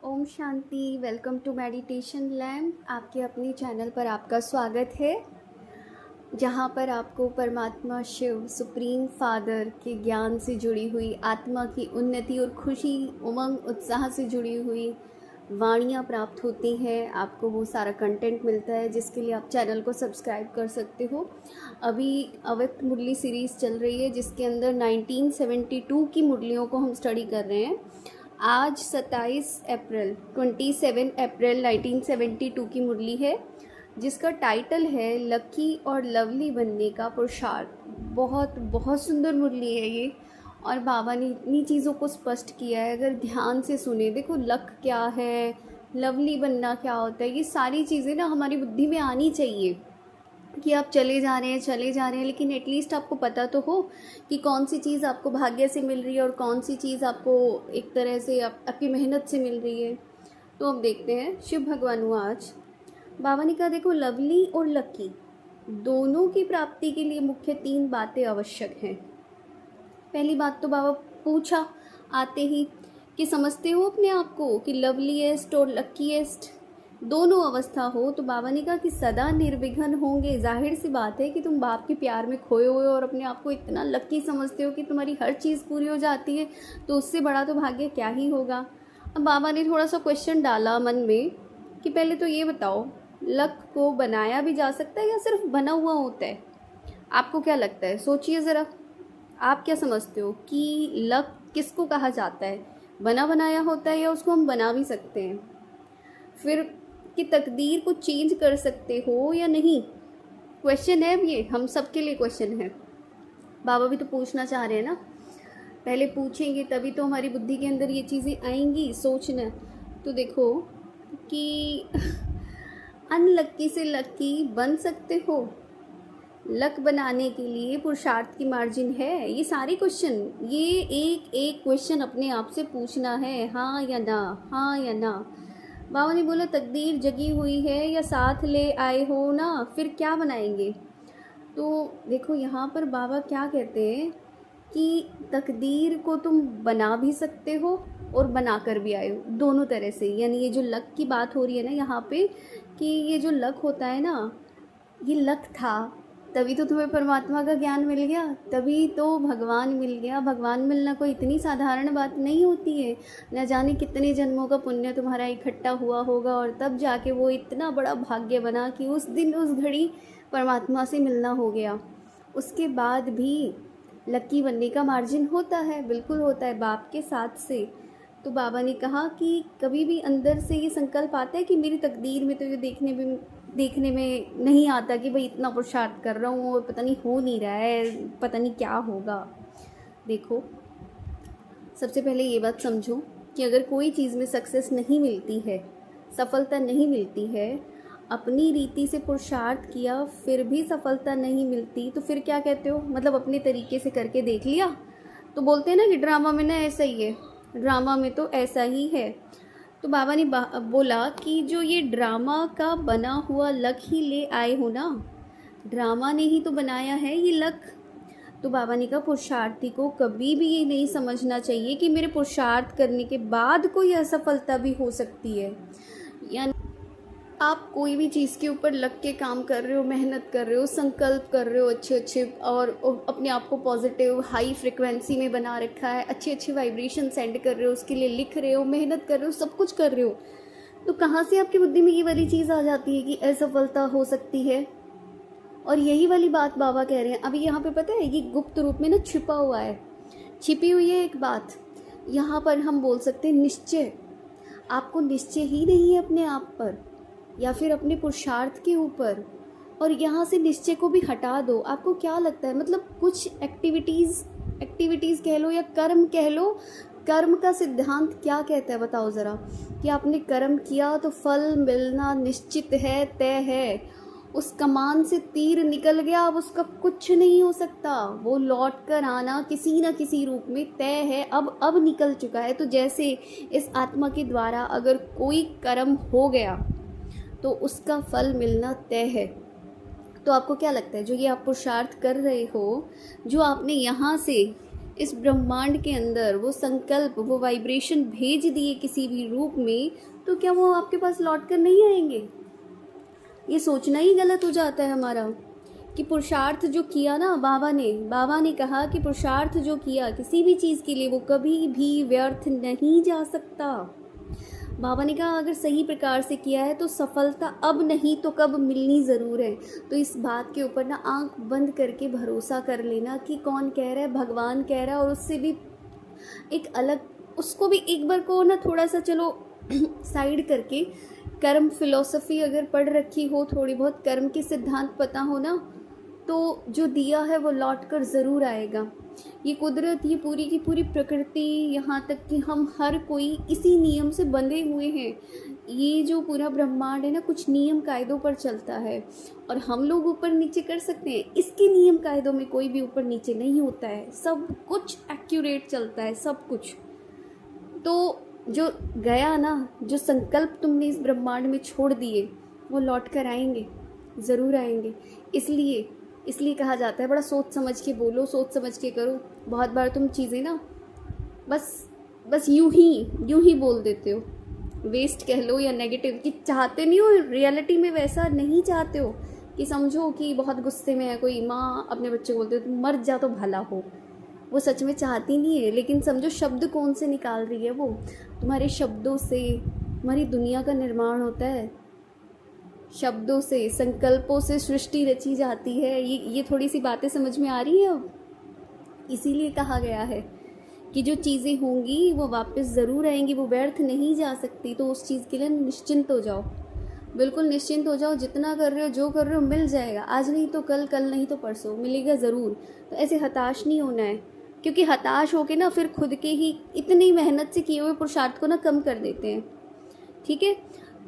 ओम शांति। Welcome to meditation lamp. आपके अपने चैनल पर आपका स्वागत है, जहाँ पर आपको परमात्मा शिव सुप्रीम फादर के ज्ञान से जुड़ी हुई आत्मा की उन्नति और खुशी, उमंग, उत्साह से जुड़ी हुई वाणियाँ प्राप्त होती हैं। आपको वो सारा कंटेंट मिलता है जिसके लिए आप चैनल को सब्सक्राइब कर सकते हो। अभी अव्यक्त मुरली सीरीज़ चल रही है जिसके अंदर 1972 की मुरलियों को हम स्टडी कर रहे हैं। आज 27 अप्रैल 1972 की मुरली है जिसका टाइटल है लकी और लवली बनने का पुरुषार्थ। बहुत बहुत सुंदर मुरली है ये, और बाबा ने इतनी चीज़ों को स्पष्ट किया है। अगर ध्यान से सुने, देखो लक क्या है, लवली बनना क्या होता है, ये सारी चीज़ें ना हमारी बुद्धि में आनी चाहिए कि आप चले जा रहे हैं, लेकिन एटलीस्ट आपको पता तो हो कि कौन सी चीज़ आपको भाग्य से मिल रही है और कौन सी चीज़ आपको एक तरह से आपकी मेहनत से मिल रही है। तो अब देखते हैं शिव भगवान हुआ आज। बाबा ने कहा देखो, लवली और लकी दोनों की प्राप्ति के लिए मुख्य 3 बातें आवश्यक हैं। पहली बात तो बाबा पूछा आते ही कि समझते हो अपने आप को कि लवलीएस्ट और लकीएस्ट दोनों अवस्था हो। तो बाबा ने कहा कि सदा निर्विघ्न होंगे। जाहिर सी बात है कि तुम बाप के प्यार में खोए हुए और अपने आप को इतना लकी समझते हो कि तुम्हारी हर चीज़ पूरी हो जाती है, तो उससे बड़ा तो भाग्य क्या ही होगा। अब बाबा ने थोड़ा सा क्वेश्चन डाला मन में कि पहले तो ये बताओ, लक को बनाया भी जा सकता है या सिर्फ बना हुआ होता है? आपको क्या लगता है? सोचिए ज़रा, आप क्या समझते हो कि लक किसको कहा जाता है? बना बनाया होता है या उसको हम बना भी सकते हैं? फिर कि तकदीर को चेंज कर सकते हो या नहीं? क्वेश्चन है, अब ये हम सबके लिए क्वेश्चन है। बाबा भी तो पूछना चाह रहे हैं ना। पहले पूछेंगे तभी तो हमारी बुद्धि के अंदर ये चीज़ें आएंगी सोचना। तो देखो कि अनलक्की से लक्की बन सकते हो? लक बनाने के लिए पुरुषार्थ की मार्जिन है? ये सारे क्वेश्चन, ये एक एक क्वेश्चन अपने आप से पूछना है, हाँ या ना, हाँ या ना। बाबा ने बोला तकदीर जगी हुई है या साथ ले आए हो ना, फिर क्या बनाएंगे? तो देखो यहाँ पर बाबा क्या कहते हैं कि तकदीर को तुम बना भी सकते हो और बना कर भी आए हो, दोनों तरह से। यानी ये जो लक की बात हो रही है ना यहाँ पे, कि ये जो लक होता है ना, ये लक था तभी तो तुम्हें परमात्मा का ज्ञान मिल गया, तभी तो भगवान मिल गया। भगवान मिलना कोई इतनी साधारण बात नहीं होती है। न जाने कितने जन्मों का पुण्य तुम्हारा इकट्ठा हुआ होगा और तब जाके वो इतना बड़ा भाग्य बना कि उस दिन उस घड़ी परमात्मा से मिलना हो गया। उसके बाद भी लकी बनने का मार्जिन होता है, बिल्कुल होता है, बाप के साथ से। तो बाबा ने कहा कि कभी भी अंदर से ये संकल्प आता है कि मेरी तकदीर में तो ये देखने में नहीं आता कि भाई इतना पुरुषार्थ कर रहा हूँ और पता नहीं हो नहीं रहा है, पता नहीं क्या होगा। देखो, सबसे पहले ये बात समझो कि अगर कोई चीज़ में सक्सेस नहीं मिलती है, सफलता नहीं मिलती है, अपनी रीति से पुरुषार्थ किया फिर भी सफलता नहीं मिलती, तो फिर क्या कहते हो? मतलब अपने तरीके से करके देख लिया तो बोलते हैं ना कि ड्रामा में ना ऐसा ही है, ड्रामा में तो ऐसा ही है। तो बाबा ने बोला कि जो ये ड्रामा का बना हुआ लक ही ले आए हो ना, ड्रामा ने ही तो बनाया है ये लक। तो बाबा ने कहा पुरुषार्थी को कभी भी ये नहीं समझना चाहिए कि मेरे पुरुषार्थ करने के बाद कोई असफलता भी हो सकती है। यानी आप कोई भी चीज़ के ऊपर लग के काम कर रहे हो, मेहनत कर रहे हो, संकल्प कर रहे हो अच्छे और अपने आप को पॉजिटिव हाई फ्रिक्वेंसी में बना रखा है, अच्छे वाइब्रेशन सेंड कर रहे हो, उसके लिए लिख रहे हो, मेहनत कर रहे हो, सब कुछ कर रहे हो, तो कहाँ से आपकी बुद्धि में ये वाली चीज़ आ जाती है कि असफलता हो सकती है? और यही वाली बात बाबा कह रहे हैं। अभी यहाँ पे पता है, ये गुप्त रूप में ना छिपा हुआ है, छिपी हुई है एक बात। यहाँ पर हम बोल सकते हैं निश्चय। आपको निश्चय ही नहीं है अपने आप पर या फिर अपने पुरुषार्थ के ऊपर, और यहाँ से निश्चय को भी हटा दो। आपको क्या लगता है, मतलब कुछ एक्टिविटीज़ कह लो या कर्म कह लो, कर्म का सिद्धांत क्या कहता है बताओ ज़रा? कि आपने कर्म किया तो फल मिलना निश्चित है, तय है। उस कमान से तीर निकल गया, अब उसका कुछ नहीं हो सकता, वो लौट कर आना किसी न किसी रूप में तय है, अब निकल चुका है। तो जैसे इस आत्मा के द्वारा अगर कोई कर्म हो गया तो उसका फल मिलना तय है। तो आपको क्या लगता है, जो ये आप पुरुषार्थ कर रहे हो, जो आपने यहाँ से इस ब्रह्मांड के अंदर वो संकल्प, वो वाइब्रेशन भेज दिए किसी भी रूप में, तो क्या वो आपके पास लौट कर नहीं आएंगे? ये सोचना ही गलत हो जाता है हमारा कि पुरुषार्थ जो किया ना बाबा ने कहा कि पुरुषार्थ जो किया किसी भी चीज़ के लिए वो कभी भी व्यर्थ नहीं जा सकता। बाबा ने कहा अगर सही प्रकार से किया है तो सफलता अब नहीं तो कब मिलनी ज़रूर है। तो इस बात के ऊपर ना आंख बंद करके भरोसा कर लेना कि कौन कह रहा है, भगवान कह रहा है, और उससे भी एक अलग, उसको भी एक बार को ना थोड़ा सा चलो साइड करके, कर्म फिलॉसफी अगर पढ़ रखी हो, थोड़ी बहुत कर्म के सिद्धांत पता हो ना, तो जो दिया है वो लौट कर ज़रूर आएगा। ये कुदरत, ये पूरी की पूरी प्रकृति, यहाँ तक कि हम हर कोई इसी नियम से बंधे हुए हैं। ये जो पूरा ब्रह्मांड है ना, कुछ नियम कायदों पर चलता है, और हम लोग ऊपर नीचे कर सकते हैं। इसके नियम कायदों में कोई भी ऊपर नीचे नहीं होता है, सब कुछ एक्यूरेट चलता है, सब कुछ। तो जो गया ना, जो संकल्प तुमने इस ब्रह्मांड में छोड़ दिए, वो लौट कर आएंगे, ज़रूर आएंगे। इसलिए कहा जाता है बड़ा सोच समझ के बोलो, सोच समझ के करो। बहुत बार तुम चीज़ें ना बस यूं ही बोल देते हो, वेस्ट कह लो या नेगेटिव, कि चाहते नहीं हो, रियलिटी में वैसा नहीं चाहते हो। कि समझो कि बहुत गुस्से में है कोई माँ, अपने बच्चे को बोलते हो तुम मर जा तो भला हो, वो सच में चाहती नहीं है, लेकिन समझो शब्द कौन से निकाल रही है वो। तुम्हारे शब्दों से हमारी दुनिया का निर्माण होता है, शब्दों से, संकल्पों से सृष्टि रची जाती है। ये थोड़ी सी बातें समझ में आ रही है अब? इसीलिए कहा गया है कि जो चीज़ें होंगी वो वापस ज़रूर आएंगी, वो व्यर्थ नहीं जा सकती। तो उस चीज़ के लिए निश्चिंत हो जाओ, बिल्कुल निश्चिंत हो जाओ। जितना कर रहे हो, जो कर रहे हो, मिल जाएगा। आज नहीं तो कल, कल नहीं तो परसों, मिलेगा ज़रूर। तो ऐसे हताश नहीं होना है, क्योंकि हताश होके ना फिर खुद के ही इतनी मेहनत से किए हुए पुरुषार्थ को ना कम कर देते हैं। ठीक है,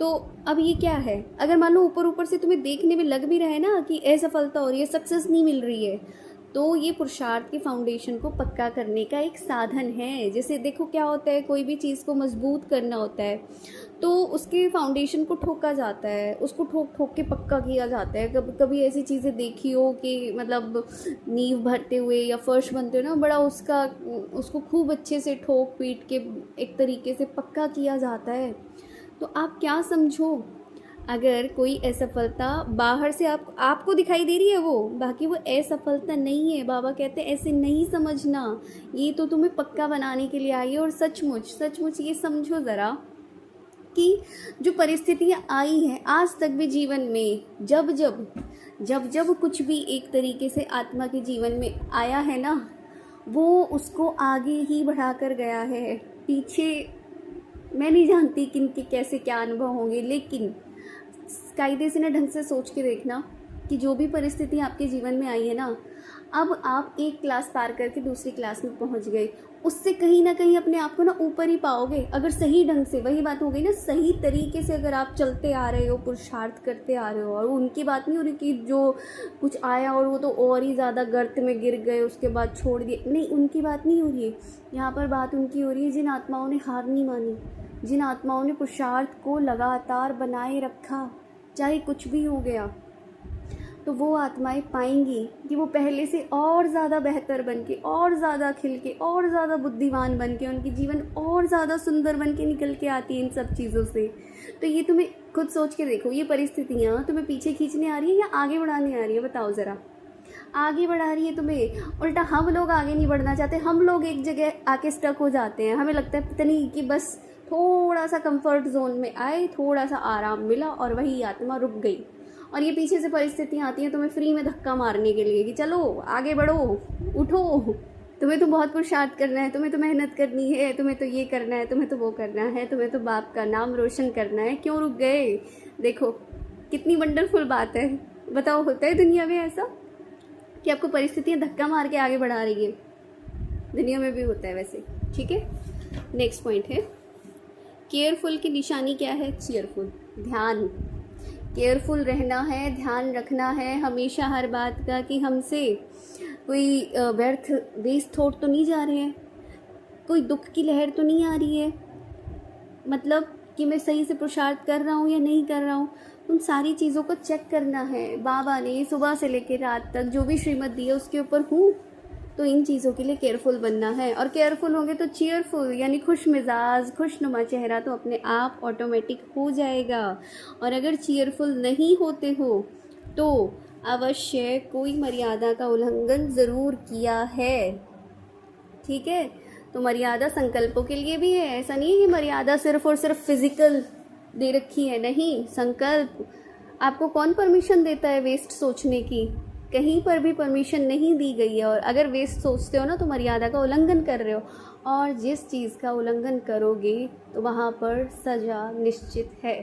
तो अब ये क्या है, अगर मान लो ऊपर ऊपर से तुम्हें देखने में लग भी रहा है ना कि असफलता हो रही है, सक्सेस नहीं मिल रही है, तो ये पुरुषार्थ के फाउंडेशन को पक्का करने का एक साधन है। जैसे देखो क्या होता है, कोई भी चीज़ को मजबूत करना होता है तो उसके फाउंडेशन को ठोका जाता है, उसको ठोक ठोक के पक्का किया जाता है। कभी कभी ऐसी चीज़ें देखी हो कि मतलब नींव भरते हुए या फर्श बनते हुए ना, बड़ा उसको खूब अच्छे से ठोक पीट के एक तरीके से पक्का किया जाता है। तो आप क्या समझो, अगर कोई असफलता बाहर से आपको दिखाई दे रही है, वो बाकी वो असफलता नहीं है। बाबा कहते हैं ऐसे नहीं समझना, ये तो तुम्हें पक्का बनाने के लिए आई है। और सचमुच ये समझो ज़रा कि जो परिस्थितियाँ आई हैं आज तक भी जीवन में, जब कुछ भी एक तरीके से आत्मा के जीवन में आया है ना, वो उसको आगे ही बढ़ा कर गया है। पीछे मैं नहीं जानती किनके कैसे क्या अनुभव होंगे, लेकिन कायदे से ना ढंग से सोच के देखना कि जो भी परिस्थिति आपके जीवन में आई है ना, अब आप एक क्लास पार करके दूसरी क्लास में पहुंच गए, उससे कहीं ना कहीं अपने आप को ना ऊपर ही पाओगे अगर सही ढंग से, वही बात हो गई ना, सही तरीके से अगर आप चलते आ रहे हो, पुरुषार्थ करते आ रहे हो। और उनकी बात नहीं हो रही कि जो कुछ आया और वो तो और ही ज़्यादा गर्त में गिर गए, उसके बाद छोड़ दिए, नहीं, उनकी बात नहीं हो रही है। यहाँ पर बात उनकी हो रही है जिन आत्माओं ने हार नहीं मानी, जिन आत्माओं ने पुरुषार्थ को लगातार बनाए रखा, चाहे कुछ भी हो गया। तो वो आत्माएं पाएंगी कि वो पहले से और ज़्यादा बेहतर बन के, और ज़्यादा खिल के, और ज़्यादा बुद्धिमान बन के, उनकी जीवन और ज़्यादा सुंदर बन के निकल के आती है इन सब चीज़ों से। तो ये तुम्हें खुद सोच के देखो, ये परिस्थितियाँ तुम्हें पीछे खींचने आ रही है या आगे बढ़ाने आ रही है? बताओ ज़रा। आगे बढ़ा रही है तुम्हें। उल्टा हम लोग आगे नहीं बढ़ना चाहते, हम लोग एक जगह आके स्टक हो जाते हैं। हमें लगता है पता नहीं कि बस थोड़ा सा कंफर्ट जोन में आए, थोड़ा सा आराम मिला और वही आत्मा रुक गई। और ये पीछे से परिस्थितियाँ आती हैं तुम्हें फ्री में धक्का मारने के लिए कि चलो आगे बढ़ो, उठो, तुम्हें तो बहुत पुरुषार्थ करना है, तुम्हें तो मेहनत करनी है, तुम्हें तो ये करना है, तुम्हें तो वो करना है, तुम्हें तो बाप का नाम रोशन करना है। क्यों रुक गए? देखो कितनी वंडरफुल बात है। बताओ, होता है दुनिया में ऐसा कि आपको परिस्थितियाँ धक्का मार के आगे बढ़ा रही है? दुनिया में भी होता है वैसे। ठीक है, नेक्स्ट पॉइंट है केयरफुल की निशानी क्या है? चीयरफुल, ध्यान। केयरफुल रहना है, ध्यान रखना है हमेशा हर बात का कि हमसे कोई व्यर्थ वेस्ट थॉट तो नहीं जा रहे हैं, कोई दुख की लहर तो नहीं आ रही है, मतलब कि मैं सही से पुरुषार्थ कर रहा हूँ या नहीं कर रहा हूँ। उन सारी चीज़ों को चेक करना है। बाबा ने सुबह से लेकर रात तक जो भी श्रीमत दी है उसके ऊपर हूँ तो इन चीज़ों के लिए केयरफुल बनना है, और केयरफुल होंगे तो चीयरफुल यानी खुश मिजाज खुशनुमा चेहरा तो अपने आप ऑटोमेटिक हो जाएगा। और अगर चीयरफुल नहीं होते हो तो अवश्य कोई मर्यादा का उल्लंघन ज़रूर किया है, ठीक है। तो मर्यादा संकल्पों के लिए भी है, ऐसा नहीं है कि मर्यादा सिर्फ और सिर्फ फिजिकल दे रखी है, नहीं। संकल्प आपको कौन परमिशन देता है वेस्ट सोचने की? कहीं पर भी परमिशन नहीं दी गई है। और अगर वेस्ट सोचते हो ना तो मर्यादा का उल्लंघन कर रहे हो, और जिस चीज़ का उल्लंघन करोगे तो वहाँ पर सज़ा निश्चित है।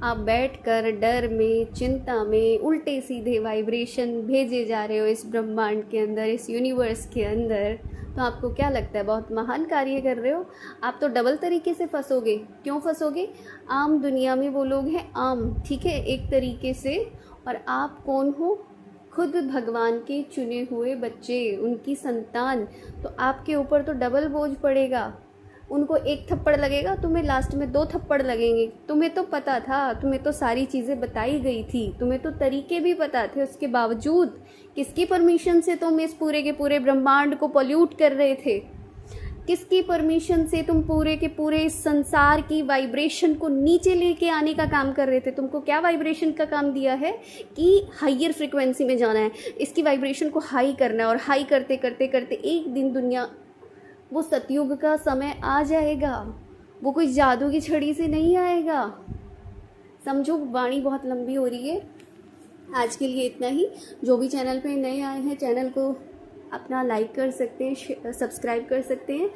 आप बैठकर डर में चिंता में उल्टे सीधे वाइब्रेशन भेजे जा रहे हो इस ब्रह्मांड के अंदर, इस यूनिवर्स के अंदर, तो आपको क्या लगता है बहुत महान कार्य कर रहे हो? आप तो डबल तरीके से फंसोगे। क्यों फंसोगे? आम दुनिया में वो लोग हैं आम, ठीक है, एक तरीके से, और आप कौन हो? खुद भगवान के चुने हुए बच्चे, उनकी संतान। तो आपके ऊपर तो डबल बोझ पड़ेगा। उनको एक थप्पड़ लगेगा, तुम्हें लास्ट में 2 थप्पड़ लगेंगे। तुम्हें तो पता था, तुम्हें तो सारी चीज़ें बताई गई थी, तुम्हें तो तरीके भी पता थे, उसके बावजूद किसकी परमिशन से तुम इस पूरे के पूरे ब्रह्मांड को पॉल्यूट कर रहे थे? किसकी परमिशन से तुम पूरे के पूरे इस संसार की वाइब्रेशन को नीचे लेके आने का काम कर रहे थे? तुमको क्या वाइब्रेशन का काम दिया है कि हायर फ्रिक्वेंसी में जाना है, इसकी वाइब्रेशन को हाई करना है, और हाई करते करते करते एक दिन दुनिया, वो सतयुग का समय आ जाएगा। वो कोई जादू की छड़ी से नहीं आएगा। समझो, वाणी बहुत लंबी हो रही है, आज के लिए इतना ही। जो भी चैनल पे नए आए हैं, चैनल को अपना लाइक कर सकते हैं, सब्सक्राइब कर सकते हैं।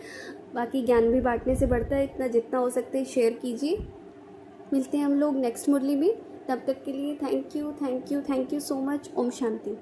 बाकी ज्ञान भी बांटने से बढ़ता है, इतना जितना हो सकता है शेयर कीजिए। मिलते हैं हम लोग नेक्स्ट मुरली में, तब तक के लिए थैंक यू सो मच। ओम शांति।